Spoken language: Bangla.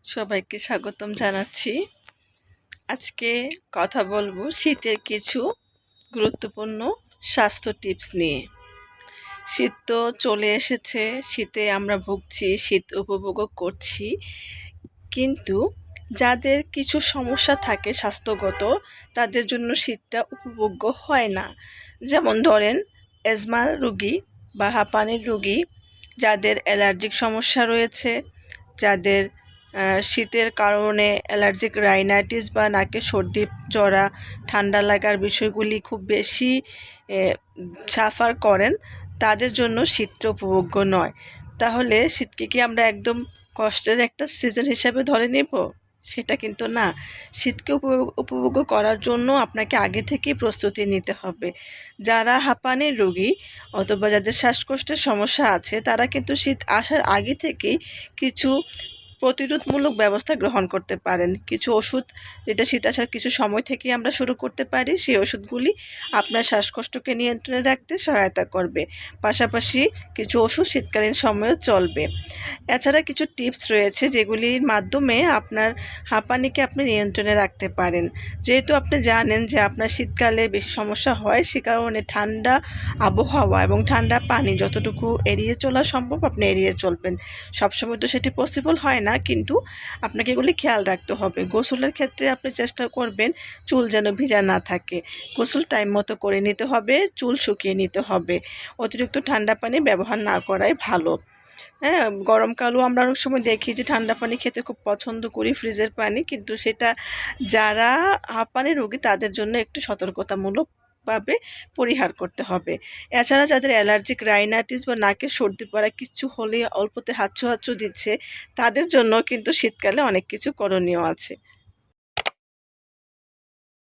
সবাইকে স্বাগতম জানাচ্ছি। আজকে কথা বলবো শীতের কিছু গুরুত্বপূর্ণ স্বাস্থ্য টিপস নিয়ে। শীত তো চলে এসেছে, শীতে আমরা ভুগছি, শীত উপভোগও করছি। কিন্তু যাদের কিছু সমস্যা থাকে স্বাস্থ্যগত, তাদের জন্য শীতটা উপভোগ্য হয় না। যেমন ধরেন অ্যাজমা রোগী বা হাঁপানির রোগী, যাদের অ্যালার্জিক সমস্যা রয়েছে, যাদের শীতের কারণে অ্যালার্জিক রাইনাইটিস বা নাকে সর্দি জড়া ঠান্ডা লাগার বিষয়গুলি খুব বেশি সাফার করেন, তাদের জন্য শীতটা উপভোগ্য নয়। তাহলে শীতকে কি আমরা একদম কষ্টের একটা সিজন হিসাবে ধরে নেব? সেটা কিন্তু না। শীতকে উপভোগ্য করার জন্য আপনাকে আগে থেকেই প্রস্তুতি নিতে হবে। যারা হাঁপানির রোগী অথবা যাদের শ্বাসকষ্টের সমস্যা আছে, তারা কিন্তু শীত আসার আগে থেকেই কিছু প্রতিরোধমূলক ব্যবস্থা গ্রহণ করতে পারেন। কিছু ওষুধ, যেটা শীত আসার কিছু সময় থেকেই আমরা শুরু করতে পারি, সেই ওষুধগুলি আপনার শ্বাসকষ্টকে নিয়ন্ত্রণে রাখতে সহায়তা করবে। পাশাপাশি কিছু ওষুধ শীতকালীন সময়েও চলবে। এছাড়া কিছু টিপস রয়েছে যেগুলির মাধ্যমে আপনার হাঁপানিকে আপনি নিয়ন্ত্রণে রাখতে পারেন। যেহেতু আপনি জানেন যে আপনার শীতকালে বেশি সমস্যা হয়, সে কারণে ঠান্ডা আবহাওয়া এবং ঠান্ডা পানি যতটুকু এড়িয়ে চলা সম্ভব আপনি এড়িয়ে চলবেন। সবসময় তো সেটি পসিবল হয় না, কিন্তু আপনাকে এগুলি খেয়াল রাখতে হবে। গোসলের ক্ষেত্রে আপনি চেষ্টা করবেন চুল যেন ভিজা না থাকে। গোসল টাইম মতো করে নিতে হবে, চুল শুকিয়ে নিতে হবে। অতিরিক্ত ঠান্ডা পানি ব্যবহার না করাই ভালো। হ্যাঁ, গরমকালেও আমরা অনেক সময় দেখি যে ঠান্ডা পানি খেতে খুব পছন্দ করি, ফ্রিজের পানি, কিন্তু সেটা যারা হাঁপানি রোগী তাদের জন্য একটু সতর্কতামূলকভাবে পরিহার করতে হবে। এছাড়া যাদের অ্যালার্জিক রাইনাইটিস বা নাকে সর্দি পড়া কিছু হলে অল্পতে হাঁচু হাঁচু দিচ্ছে, তাদের জন্য কিন্তু শীতকালে অনেক কিছু করণীয় আছে।